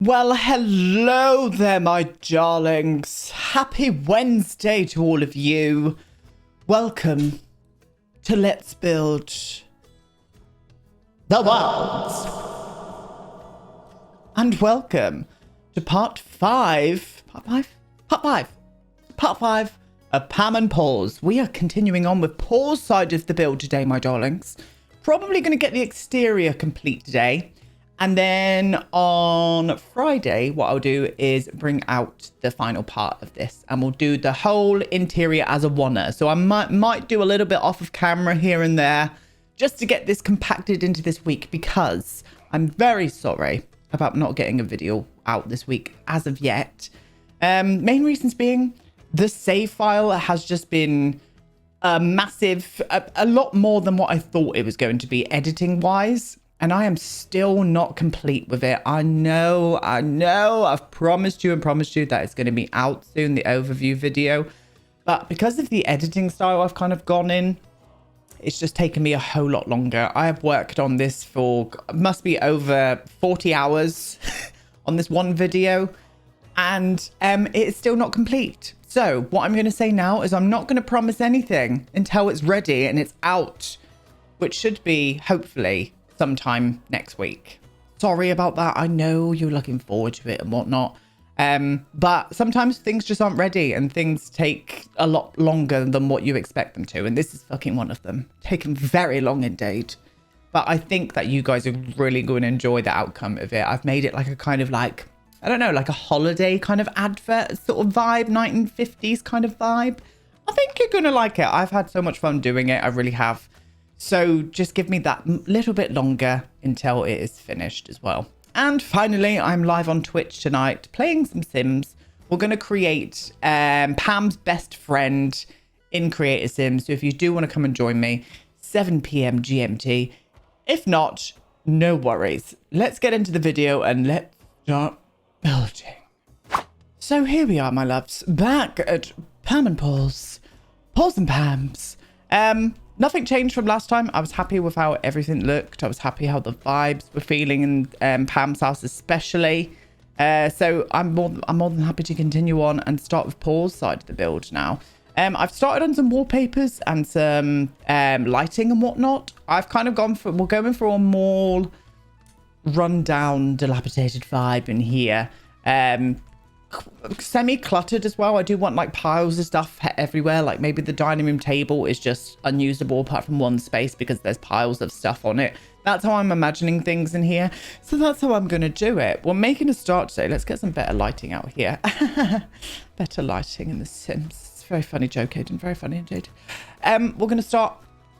Well, hello there, my darlings. Happy Wednesday to all of you. Welcome to Let's Build the World. And welcome to part five of Pam and Pauls. We are continuing on with Paul's side of the build today, my darlings. Probably going to get the exterior complete today. And then on Friday, what I'll do is bring out the final part of this and we'll do the whole interior as a oneer. So I might do a little bit off of camera here and there just to get this compacted into this week, because I'm very sorry about not getting a video out this week as of yet. Main reasons being the save file has just been a lot more than what I thought it was going to be editing wise. And I am still not complete with it. I know. I've promised you that it's going to be out soon, the overview video. But because of the editing style I've kind of gone in, it's just taken me a whole lot longer. I have worked on this for, must be over 40 hours on this one video. And it's still not complete. So what I'm going to say now is I'm not going to promise anything until it's ready and it's out, which should be, hopefully, sometime next week. Sorry about that. I know you're looking forward to it and whatnot. But sometimes things just aren't ready and things take a lot longer than what you expect them to. And this is fucking one of them. Taken very long indeed. But I think that you guys are really going to enjoy the outcome of it. I've made it like a kind of like, I don't know, like a holiday kind of advert sort of vibe, 1950s kind of vibe. I think you're going to like it. I've had so much fun doing it. I really have. So just give me that little bit longer until it is finished as well. And finally, I'm live on Twitch tonight playing some Sims. We're going to create Pam's best friend in Creator Sims. So if you do want to come and join me, 7 p.m. GMT. If not, no worries. Let's get into the video and let's start building. So here we are, my loves, back at Pam and Pauls and Pam's. Nothing changed from last time. I was happy with how everything looked. I was happy how the vibes were feeling in Pam's house especially. So I'm more than happy to continue on and start with Paul's side of the build now. I've started on some wallpapers and some lighting and whatnot. I've kind of gone for, we're going for a more rundown, dilapidated vibe in here. Semi-cluttered as well. I do want like piles of stuff everywhere, like maybe the dining room table is just unusable apart from one space because there's piles of stuff on it. That's how I'm imagining things in here, so that's how I'm going to do it. We're making a start today. Let's get some better lighting out here. Better lighting in the Sims. It's a very funny joke, Aiden, very funny indeed. We're going to start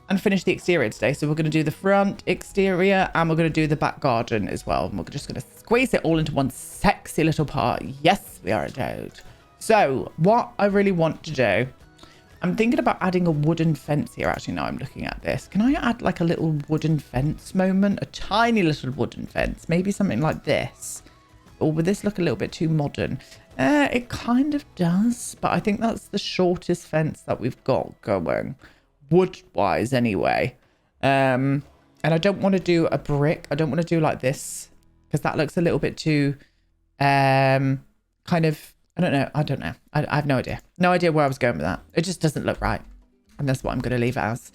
and finish the exterior today. So we're going to do the front, exterior, and we're going to do the back garden as well. And we're just going to squeeze it all into one sexy little part. Yes, we are indeed. So what I really want to do, I'm thinking about adding a wooden fence here. Actually, now I'm looking at this. Can I add like a little wooden fence moment? A tiny little wooden fence, maybe something like this. Or would this look a little bit too modern? It kind of does, but I think that's the shortest fence that we've got going. Wood wise anyway. And I don't want to do a brick. I don't want to do like this because that looks a little bit too kind of, I don't know. I have no idea where I was going with that. It just doesn't look right, and that's what I'm going to leave it as.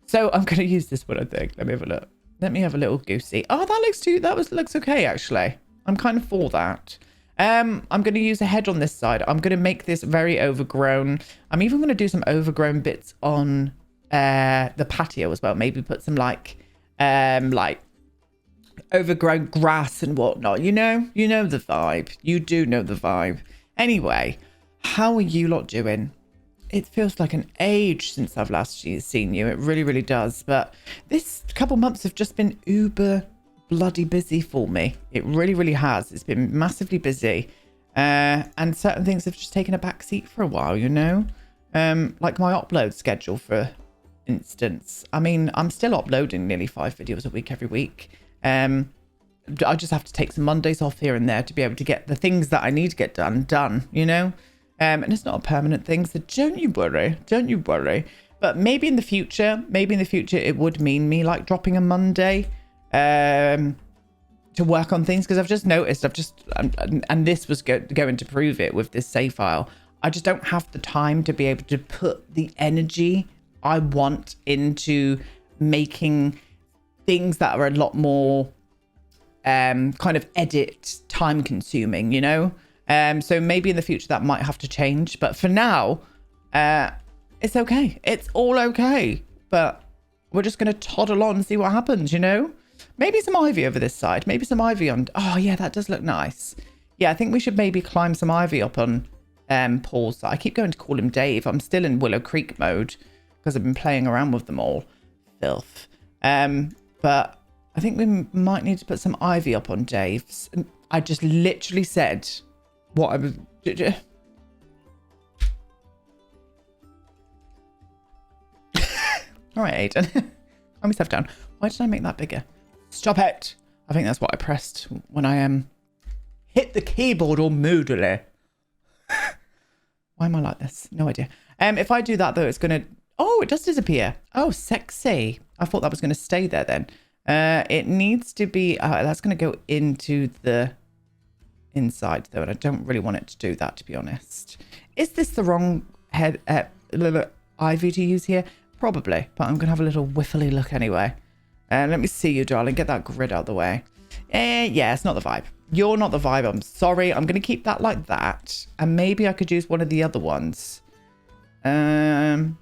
So I'm going to use this one, I think. Let me have a look. Let me have a little goosey. Oh, that looks okay actually. I'm kind of for that. I'm going to use a head on this side. I'm going to make this very overgrown. I'm even going to do some overgrown bits on the patio as well. Maybe put some like overgrown grass and whatnot. You know the vibe. You do know the vibe. Anyway, how are you lot doing? It feels like an age since I've last seen you. It really does. But this couple months have just been uber bloody busy for me. It really has. It's been massively busy, and certain things have just taken a back seat for a while, you know, like my upload schedule, for instance. I mean, I'm still uploading nearly 5 videos a week every week. I just have to take some Mondays off here and there to be able to get the things that I need to get done, you know. And it's not a permanent thing, so don't you worry. But maybe in the future it would mean me like dropping a Monday. to work on things, because I've just noticed and this was going to prove it with this save file. I just don't have the time to be able to put the energy I want into making things that are a lot more kind of edit time consuming, you know? So maybe in the future that might have to change, but for now, it's okay. It's all okay. But we're just going to toddle on and see what happens, you know? Maybe some ivy over this side. Maybe some ivy on... Oh, yeah, that does look nice. Yeah, I think we should maybe climb some ivy up on Paul's side. I keep going to call him Dave. I'm still in Willow Creek mode because I've been playing around with them all. Filth. But I think we might need to put some ivy up on Dave's. And I just literally said what I was... All right, Aiden. Calm yourself down. Why did I make that bigger? Stop it. I think that's what I pressed when I hit the keyboard all moodily. Why am I like this? No idea. If I do that, though, it's going to... Oh, it does disappear. Oh, sexy. I thought that was going to stay there then. It needs to be... that's going to go into the inside, though, and I don't really want it to do that, to be honest. Is this the wrong head ivy to use here? Probably, but I'm going to have a little whiffly look anyway. Let me see you, darling. Get that grid out of the way. Yeah, it's not the vibe. You're not the vibe. I'm sorry. I'm going to keep that like that. And maybe I could use one of the other ones. That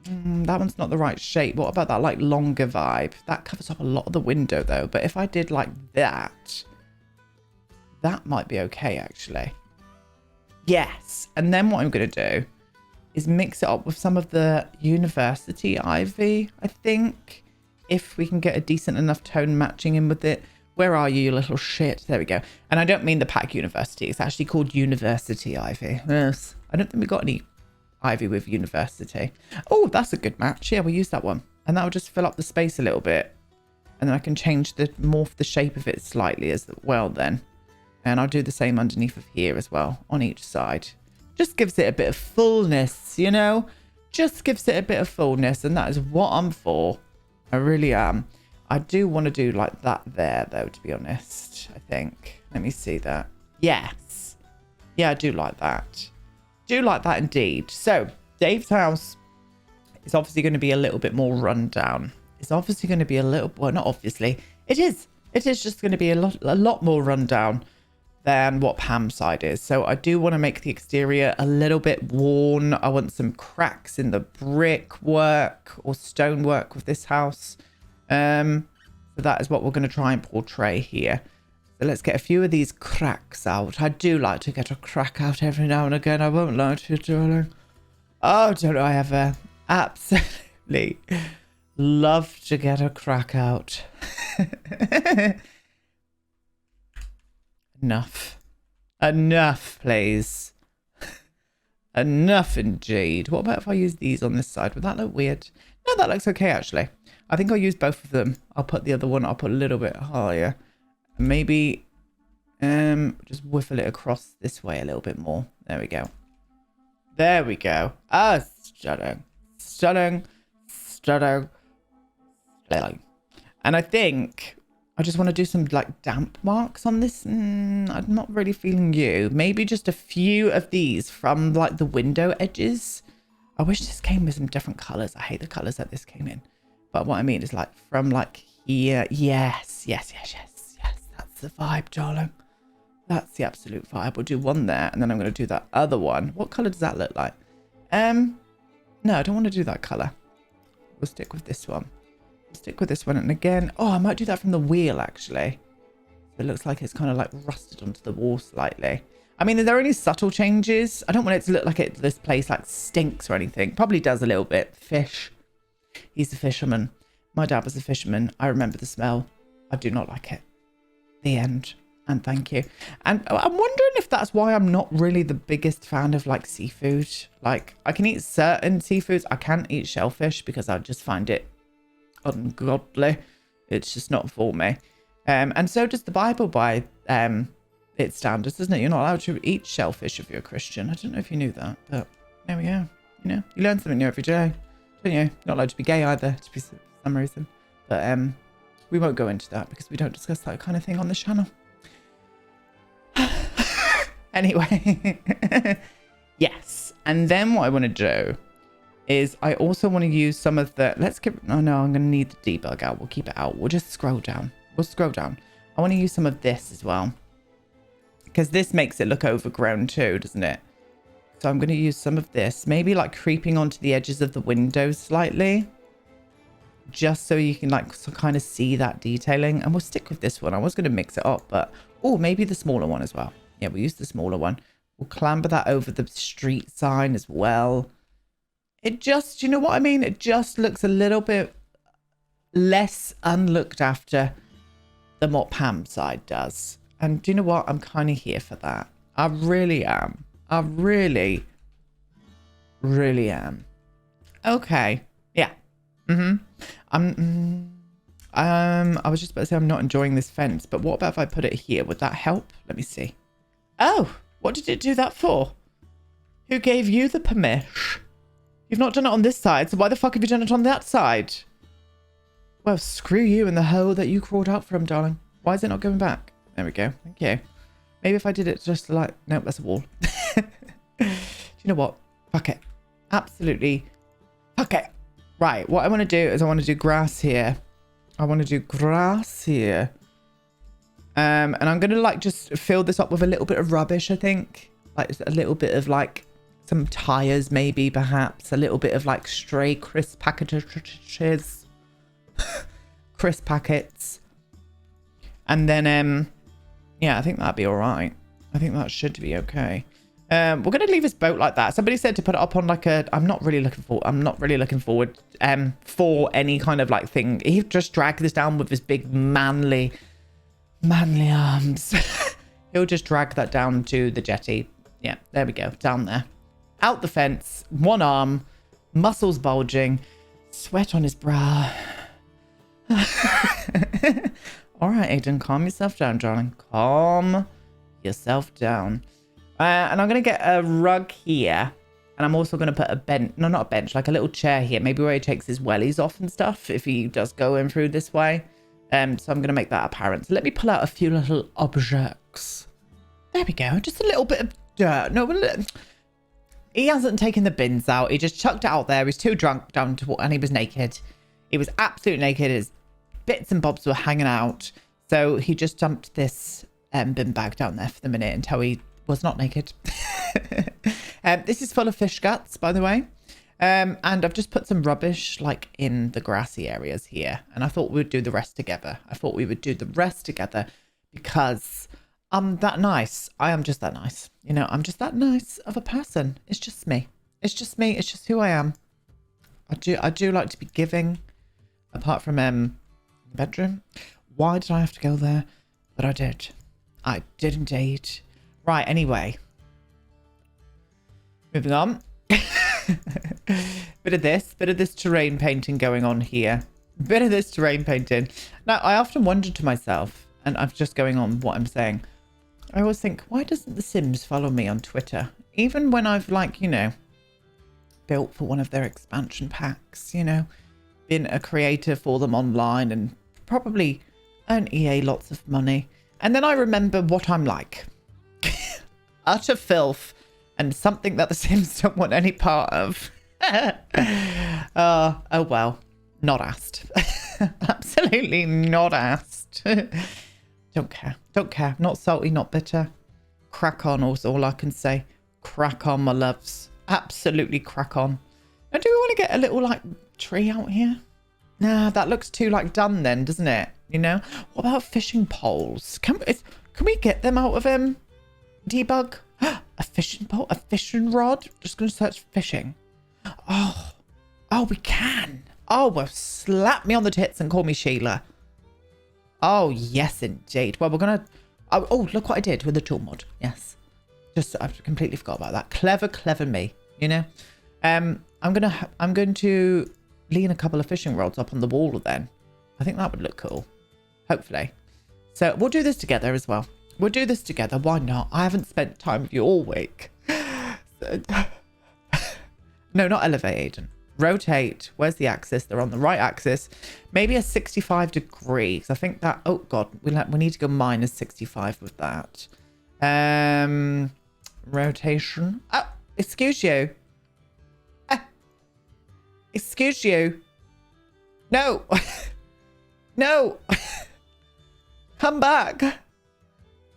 one's not the right shape. What about that like longer vibe? That covers up a lot of the window though. But if I did like that, that might be okay actually. Yes. And then what I'm going to do is mix it up with some of the university ivy, I think. If we can get a decent enough tone matching in with it. Where are you, you little shit? There we go. And I don't mean the pack university. It's actually called university ivy. Yes. I don't think we got any ivy with university. Oh, that's a good match. Yeah, we'll use that one. And that'll just fill up the space a little bit. And then I can morph the shape of it slightly as well then. And I'll do the same underneath of here as well on each side. Just gives it a bit of fullness, you know? Just gives it a bit of fullness. And that is what I'm for. I really am. I do want to do like that there, though, to be honest, I think. Let me see that. Yes. Yeah, I do like that. Do like that indeed. So, Dave's house is obviously going to be a little bit more run down. It's obviously going to be a little... Well, not obviously. It is. It is just going to be a lot more run down than what Pam's side is. So, I do want to make the exterior a little bit worn. I want some cracks in the brickwork or stonework with this house. So that is what we're going to try and portray here. So let's get a few of these cracks out. I do like to get a crack out every now and again. I won't lie to you, darling. Oh, don't I ever absolutely love to get a crack out. Enough. Enough, please. Enough indeed. What about if I use these on this side? Would that look weird? No, that looks okay, actually. I think I'll use both of them. I'll put the other one up a little bit higher. Maybe just whiffle it across this way a little bit more. There we go. There we go. Ah, stunning. Stunning. Stunning. Stunning. And I think I just want to do some like damp marks on this. I'm not really feeling you. Maybe just a few of these from like the window edges. I wish this came with some different colours. I hate the colours that this came in. But what I mean is like from like here. Yes, yes, yes, yes, yes. That's the vibe, darling. That's the absolute vibe. We'll do one there and then I'm going to do that other one. What colour does that look like? No, I don't want to do that colour. We'll stick with this one. We'll stick with this one. And again, oh, I might do that from the wheel actually. It looks like it's kind of like rusted onto the wall slightly. I mean, there are any subtle changes. I don't want it to look like this place like stinks or anything. Probably does a little bit. Fish. He's a fisherman. My dad was a fisherman. I remember the smell. I do not like it. The end. And thank you. And I'm wondering if that's why I'm not really the biggest fan of like seafood. Like I can eat certain seafoods. I can't eat shellfish because I just find it ungodly. It's just not for me. And so does the Bible by its standards, doesn't it? You're not allowed to eat shellfish if you're a Christian. I don't know if you knew that, but there we go. You know, you learn something new every day. Don't you? You're not allowed to be gay either, for some reason. But we won't go into that because we don't discuss that kind of thing on this channel. Anyway, yes. And then what I want to do is I also want to use some of the, oh no, I'm going to need the debug out. We'll keep it out. We'll just scroll down. We'll scroll down. I want to use some of this as well, because this makes it look overgrown too, doesn't it? So I'm going to use some of this, maybe like creeping onto the edges of the windows slightly, just so you can like kind of see that detailing. And we'll stick with this one. I was going to mix it up, but oh, maybe the smaller one as well. Yeah, we'll use the smaller one. We'll clamber that over the street sign as well. It just, you know what I mean? It just looks a little bit less unlooked after than what Pam's side does. And do you know what? I'm kind of here for that. I really am. I really, really am. Okay. Yeah. I was just about to say I'm not enjoying this fence, but what about if I put it here? Would that help? Let me see. Oh, what did it do that for? Who gave you the permission? You've not done it on this side, so why the fuck have you done it on that side? Well, screw you in the hole that you crawled out from, darling. Why is it not going back? There we go. Thank you. Maybe if I did it just like... Nope, that's a wall. Do you know what? Fuck it. Absolutely. Fuck it. Right, what I want to do is I want to do grass here. I want to do grass here. And I'm going to like just fill this up with a little bit of rubbish, I think. Like a little bit of like some tires, maybe, perhaps. A little bit of like stray crisp packages. Crisp packets. And then, yeah, I think that'd be all right. I think that should be okay. We're going to leave his boat like that. Somebody said to put it up on like a... I'm not really looking forward for any kind of like thing. He just dragged this down with his big manly arms. He'll just drag that down to the jetty. Yeah, there we go. Down there. Out the fence. One arm. Muscles bulging. Sweat on his brow. All right, Aiden, calm yourself down, darling. Calm yourself down. And I'm going to get a rug here. And I'm also going to put a bench. No, not a bench. Like a little chair here. Maybe where he takes his wellies off and stuff. If he does go in through this way. So I'm going to make that apparent. So let me pull out a few little objects. There we go. Just a little bit of dirt. No, he hasn't taken the bins out. He just chucked it out there. He was too drunk down to and he was naked. He was absolutely naked. His bits and bobs were hanging out. So he just dumped this bin bag down there for the minute until he was not naked. This is full of fish guts, by the way. And I've just put some rubbish like in the grassy areas here. And I thought we'd do the rest together. Because I'm that nice. I am just that nice. You know, I'm just that nice of a person. It's just me. It's just me. It's just who I am. I do like to be giving, apart from bedroom. Why did I have to go there? But I did. I did indeed. Right, anyway. Moving on. Bit of this terrain painting going on here. Now, I often wonder to myself, and I'm just going on what I'm saying. I always think, why doesn't The Sims follow me on Twitter? Even when I've like, you know, built for one of their expansion packs, you know, been a creator for them online and probably earn EA lots of money. And then I remember what I'm like. Utter filth and something that The Sims don't want any part of. Oh well, not asked. Absolutely not asked. Don't care. Not salty, not bitter. Crack on, is all I can say. Crack on, my loves. Absolutely crack on. Now, do we want to get a little like tree out here? Nah, that looks too like done then, doesn't it? You know? What about fishing poles? Can we get them out of debug? A fishing pole? A fishing rod? Just gonna search fishing. Oh, we can. Oh, well, slap me on the tits and call me Sheila. Oh, yes, indeed. Well, we're gonna... Oh, look what I did with the tool mod. Yes. Just, I've completely forgot about that. Clever me, you know? I'm going to lean a couple of fishing rods up on the wall then. I think that would look cool. Hopefully. So we'll do this together as well. We'll do this together. Why not? I haven't spent time with you all week. So... No, not elevate, Aiden. rotate. Where's the axis? They're on the right axis. Maybe a 65 degrees. I think that, oh God, we need to go minus 65 with that. Rotation. Oh, excuse you. Excuse you. No. No. Come back.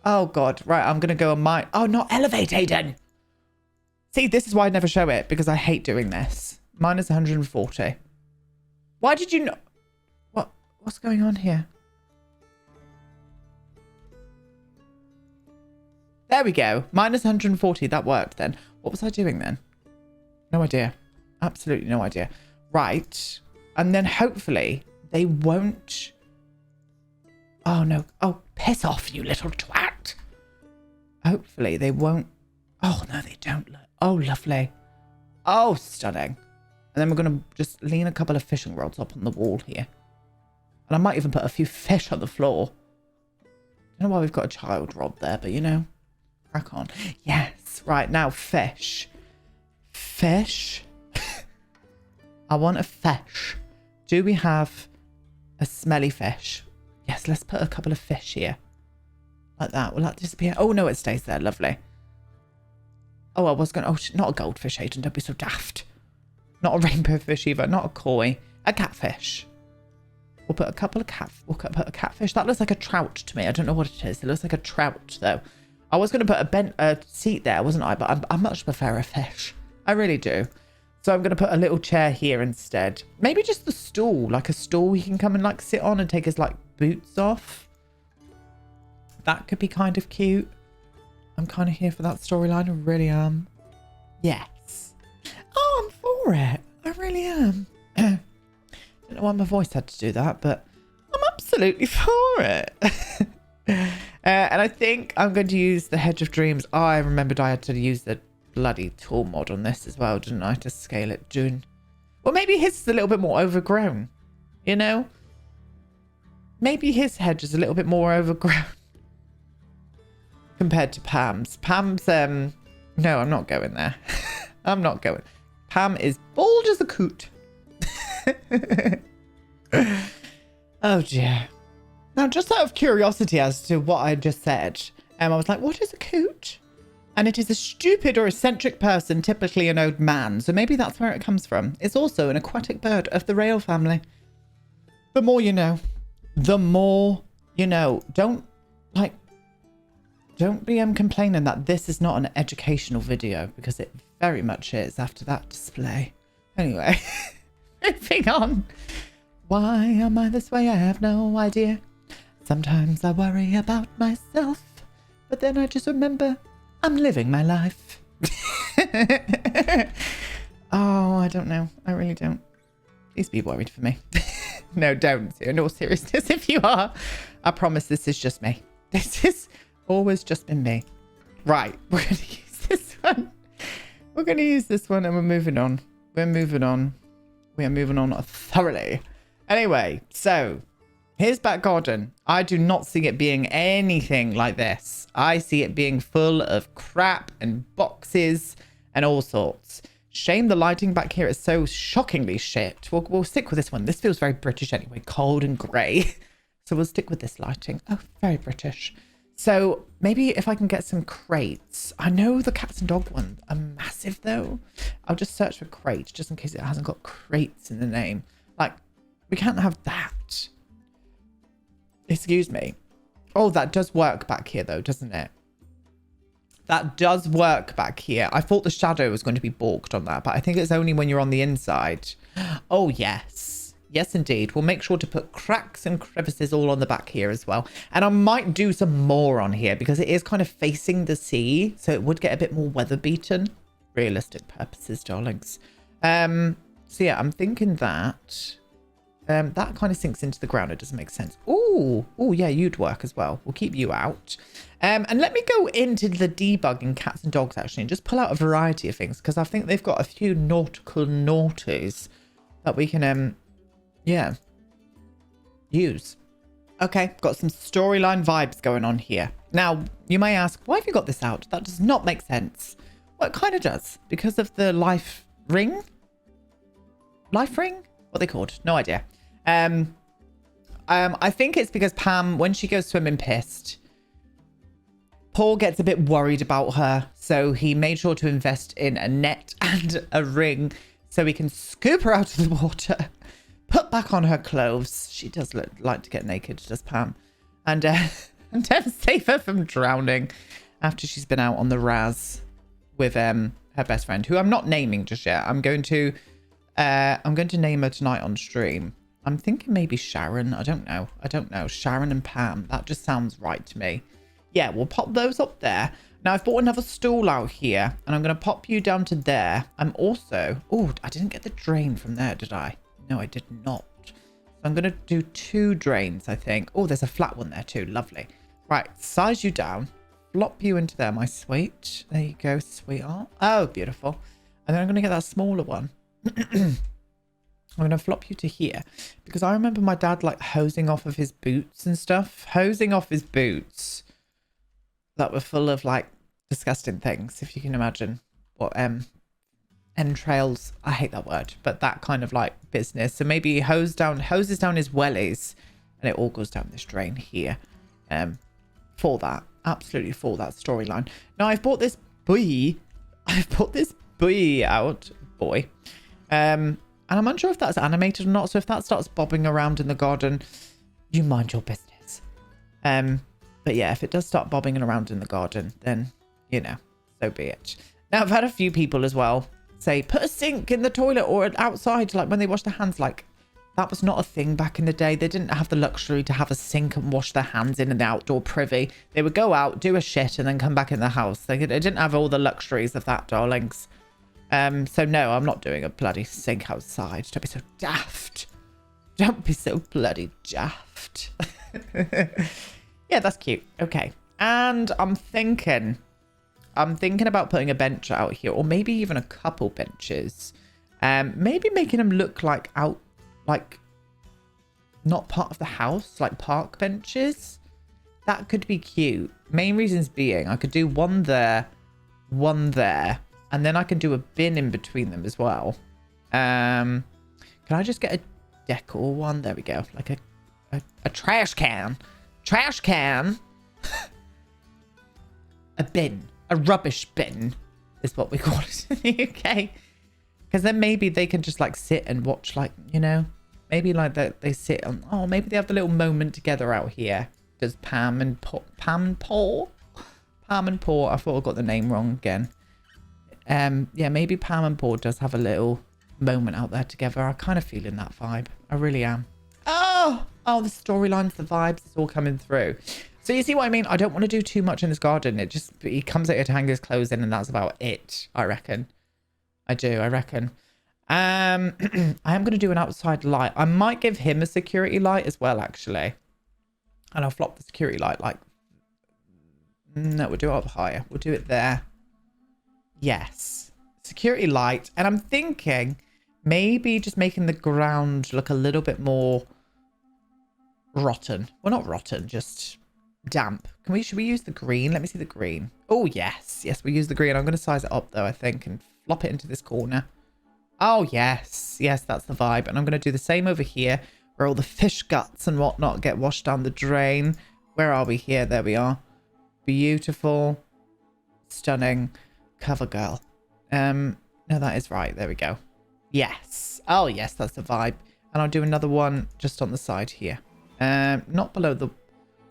Oh God. Right. I'm going to go on my, oh, not elevate, Aiden. See, this is why I never show it, because I hate doing this. Minus 140. Why did you not? What's going on here? There we go. Minus 140. That worked then. What was I doing then? No idea. Absolutely no idea. Right. And then hopefully they won't. Oh no. Oh, piss off, you little twat. Hopefully they won't. Oh no, they don't. Oh, lovely. Oh, stunning. And then we're going to just lean a couple of fishing rods up on the wall here. And I might even put a few fish on the floor. I don't know why we've got a child rod there, but you know, crack on. Yes. Right, now fish. Fish. I want a fish. Do we have a smelly fish? Yes, let's put a couple of fish here. Like that. Will that disappear? Oh, no, it stays there. Lovely. Oh, I was going to... Oh, not a goldfish, Aiden. Don't be so daft. Not a rainbow fish either. Not a koi. A catfish. We'll put a couple of We'll put a catfish. That looks like a trout to me. I don't know what it is. It looks like a trout, though. I was going to put a seat there, wasn't I? But I much prefer a fish. I really do. So I'm going to put a little chair here instead. Maybe just the stool. Like a stool he can come and like sit on and take his like boots off. That could be kind of cute. I'm kind of here for that storyline. I really am. Yes. Oh, I'm for it. I really am. Don't know why my voice had to do that, but I'm absolutely for it. And I think I'm going to use the Hedge of Dreams. Oh, I remembered I had to use the bloody tool mod on this as well, didn't I? To scale it down. Well, maybe his is a little bit more overgrown, you know? Maybe his hedge is a little bit more overgrown compared to Pam's. Pam's, no, I'm not going there. I'm not going. Pam is bald as a coot. Oh dear. Now, just out of curiosity as to what I just said, I was like, what is a coot? And it is a stupid or eccentric person, typically an old man. So maybe that's where it comes from. It's also an aquatic bird of the rail family. The more you know. The more you know. Don't be complaining that this is not an educational video, because it very much is after that display. Anyway, moving on. Why am I this way? I have no idea. Sometimes I worry about myself, but then I just remember I'm living my life. Oh, I don't know. I really don't. Please be worried for me. No, don't. In all seriousness, if you are, I promise this is just me. This is always just been me. Right, we're going to use this one. We're going to use this one and we're moving on. We're moving on. We are moving on thoroughly. Anyway, so his back garden. I do not see it being anything like this. I see it being full of crap and boxes and all sorts. Shame the lighting back here is so shockingly shit. We'll stick with this one. This feels very British anyway, cold and grey. So we'll stick with this lighting. Oh, very British. So maybe if I can get some crates. I know the cats and dog ones are massive though. I'll just search for crates just in case it hasn't got crates in the name. Like, we can't have that. Excuse me. Oh, that does work back here though, doesn't it? That does work back here. I thought the shadow was going to be balked on that, but I think it's only when you're on the inside. Oh, yes. Yes, indeed. We'll make sure to put cracks and crevices all on the back here as well. And I might do some more on here because it is kind of facing the sea. So it would get a bit more weather beaten. Realistic purposes, darlings. So yeah, I'm thinking that that kind of sinks into the ground. It doesn't make sense. Oh, yeah, you'd work as well. We'll keep you out. And let me go into the debugging cats and dogs actually and just pull out a variety of things because I think they've got a few nautical naughties that we can, yeah, use. Okay, got some storyline vibes going on here. Now, you may ask, why have you got this out? That does not make sense. Well, it kind of does because of the life ring. life ring? What are they called? No idea. I think it's because Pam, when she goes swimming pissed, Paul gets a bit worried about her. So he made sure to invest in a net and a ring so he can scoop her out of the water, put back on her clothes. She does like to get naked, does Pam. And then save her from drowning after she's been out on the Raz with her best friend, who I'm not naming just yet. I'm going to name her tonight on stream. I'm thinking maybe Sharon. I don't know. Sharon and Pam. That just sounds right to me. Yeah, we'll pop those up there. Now, I've bought another stool out here, and I'm going to pop you down to there. I'm also... Oh, I didn't get the drain from there, did I? No, I did not. So I'm going to do 2 drains, I think. Oh, there's a flat one there too. Lovely. Right, size you down. Flop you into there, my sweet. There you go, sweetheart. Oh, beautiful. And then I'm going to get that smaller one. I'm going to flop you to here because I remember my dad like hosing off of his boots and stuff. Hosing off his boots that were full of like disgusting things, if you can imagine what entrails. I hate that word, but that kind of like business. So maybe he hoses down his wellies and it all goes down this drain here. For that, absolutely for that storyline. Now I've bought this boy out, boy. And I'm unsure if that's animated or not. So if that starts bobbing around in the garden, you mind your business. But yeah, if it does start bobbing around in the garden, then, you know, so be it. Now, I've had a few people as well say, put a sink in the toilet or outside, like when they wash their hands. Like, that was not a thing back in the day. They didn't have the luxury to have a sink and wash their hands in the outdoor privy. They would go out, do a shit, and then come back in the house. They didn't have all the luxuries of that, darlings. So no, I'm not doing a bloody sink outside. Don't be so daft. Don't be so bloody daft. Yeah, that's cute. Okay. And I'm thinking about putting a bench out here, or maybe even a couple benches. Maybe making them look like not part of the house, like park benches. That could be cute. Main reasons being I could do one there, and then I can do a bin in between them as well. Can I just get a decor one? There we go. Like a trash can. Trash can. A bin. A rubbish bin is what we call it in the UK. Because then maybe they can just like sit and watch, like, you know, maybe like they sit on, oh, maybe they have the little moment together out here. Does Pam and Paul. I thought I got the name wrong again. Yeah, maybe Pam and Paul does have a little moment out there together. I kind of feeling that vibe. I really am. Oh, the storylines, the vibes, it's all coming through. So you see what I mean? I don't want to do too much in this garden. He comes out here to hang his clothes in and that's about it, I reckon. I reckon. I am going to do an outside light. I might give him a security light as well, actually. And I'll flop the security light like... No, we'll do it up higher. We'll do it there. Yes. Security light. And I'm thinking maybe just making the ground look a little bit more rotten. Well, not rotten, just damp. Should we use the green? Let me see the green. Oh, yes. Yes, we use the green. I'm going to size it up, though, I think, and flop it into this corner. Oh, yes. Yes, that's the vibe. And I'm going to do the same over here, where all the fish guts and whatnot get washed down the drain. Where are we here? There we are. Beautiful. Stunning. Cover girl. No, that is right. There we go. Yes. Oh, yes, that's the vibe. And I'll do another one just on the side here. Not below the...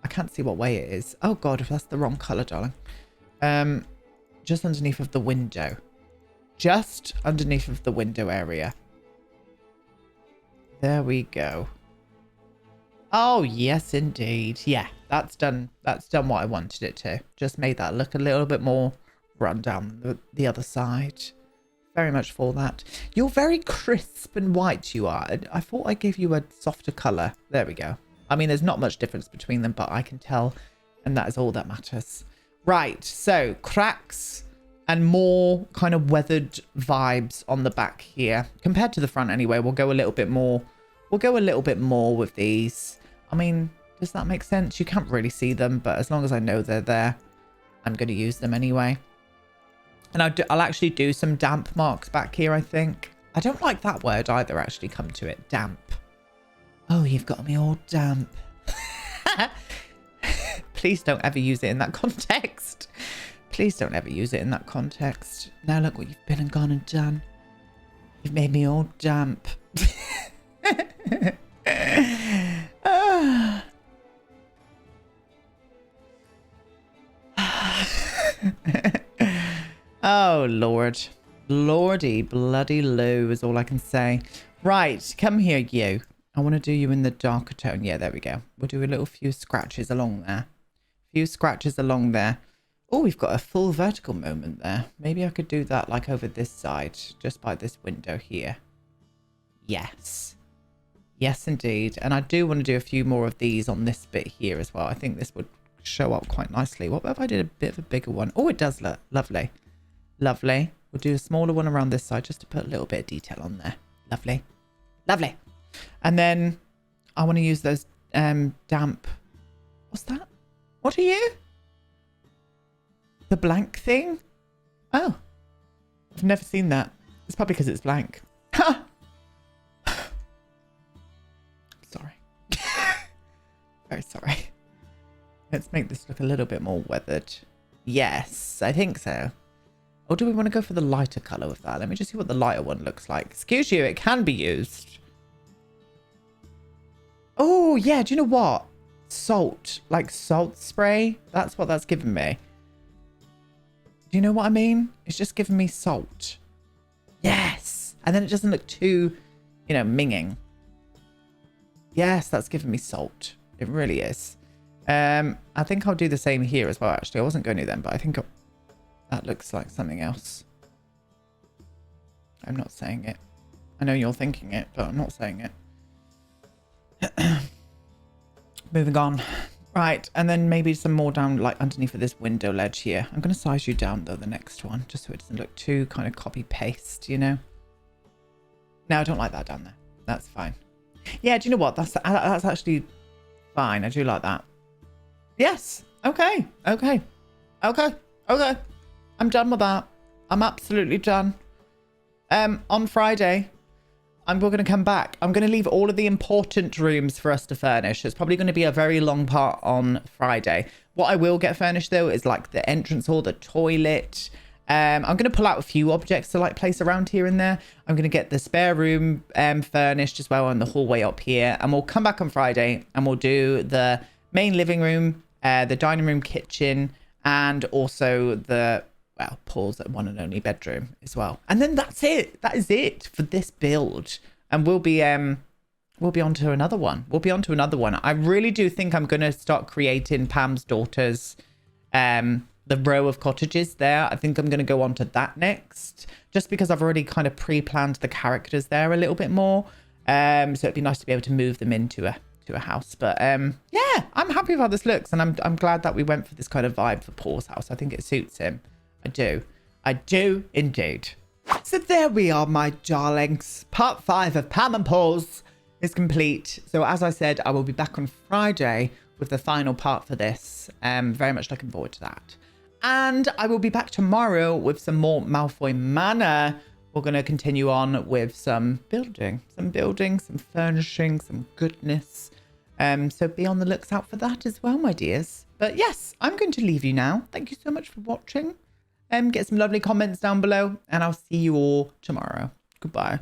I can't see what way it is. Oh, God, if that's the wrong colour, darling. Just underneath of the window. Just underneath of the window area. There we go. Oh, yes, indeed. Yeah, that's done. That's done what I wanted it to. Just made that look a little bit more run down the other side. Very much for that. You're very crisp and white, you are. I thought I gave you a softer colour. There we go. I mean, there's not much difference between them, but I can tell, and that is all that matters. Right, so cracks and more kind of weathered vibes on the back here. Compared to the front anyway, we'll go a little bit more. We'll go a little bit more with these. I mean, does that make sense? You can't really see them, but as long as I know they're there, I'm going to use them anyway. And I'll actually do some damp marks back here, I think. I don't like that word either, actually, come to it. Damp. Oh, you've got me all damp. Please don't ever use it in that context. Please don't ever use it in that context. Now look what you've been and gone and done. You've made me all damp. Oh, Lord. Lordy bloody loo is all I can say. Right, come here, you. I want to do you in the darker tone. Yeah, there we go. We'll do a little few scratches along there. Few scratches along there. Oh, we've got a full vertical moment there. Maybe I could do that like over this side, just by this window here. Yes. Yes, indeed. And I do want to do a few more of these on this bit here as well. I think this would show up quite nicely. What if I did a bit of a bigger one? Oh, it does look lovely. Lovely. We'll do a smaller one around this side just to put a little bit of detail on there. Lovely. Lovely. And then I want to use those damp... What's that? What are you? The blank thing? Oh. I've never seen that. It's probably because it's blank. Ha! Sorry. Very sorry. Let's make this look a little bit more weathered. Yes, I think so. Or do we want to go for the lighter colour with that? Let me just see what the lighter one looks like. Excuse you, it can be used. Oh, yeah. Do you know what? Salt. Like salt spray. That's what that's given me. Do you know what I mean? It's just giving me salt. Yes. And then it doesn't look too, you know, minging. Yes, that's giving me salt. It really is. I think I'll do the same here as well, actually. I wasn't going to then, but I think that looks like something else. I'm not saying it. I know you're thinking it, but I'm not saying it. Moving on. Right, and then maybe some more down like underneath of this window ledge here. I'm going to size you down though, the next one, just so it doesn't look too kind of copy paste, you know? No, I don't like that down there. That's fine. Yeah, do you know what? That's actually fine. I do like that. Yes. Okay. Okay. Okay. Okay. I'm done with that. I'm absolutely done. On Friday, we're going to come back. I'm going to leave all of the important rooms for us to furnish. It's probably going to be a very long part on Friday. What I will get furnished though is like the entrance hall, the toilet. I'm going to pull out a few objects to like place around here and there. I'm going to get the spare room furnished as well, and the hallway up here. And we'll come back on Friday and we'll do the main living room, the dining room, kitchen, and also the, well, Paul's one and only bedroom as well. And then that's it. That is it for this build. And we'll be on to another one. We'll be on to another one. I really do think I'm going to start creating Pam's daughter's, the row of cottages there. I think I'm going to go on to that next, just because I've already kind of pre-planned the characters there a little bit more. So it'd be nice to be able to move them into a house. But yeah, I'm happy with how this looks, and I'm glad that we went for this kind of vibe for Paul's house. I think it suits him. I do indeed. So there we are, my darlings. Part 5 of Pam and Pauls is complete. So as I said, I will be back on Friday with the final part for this. Very much looking forward to that. And I will be back tomorrow with some more Malfoy Manor. We're going to continue on with some building, some furnishing, some goodness. So be on the looks out for that as well, my dears. But yes, I'm going to leave you now. Thank you so much for watching. Get some lovely comments down below, and I'll see you all tomorrow. Goodbye.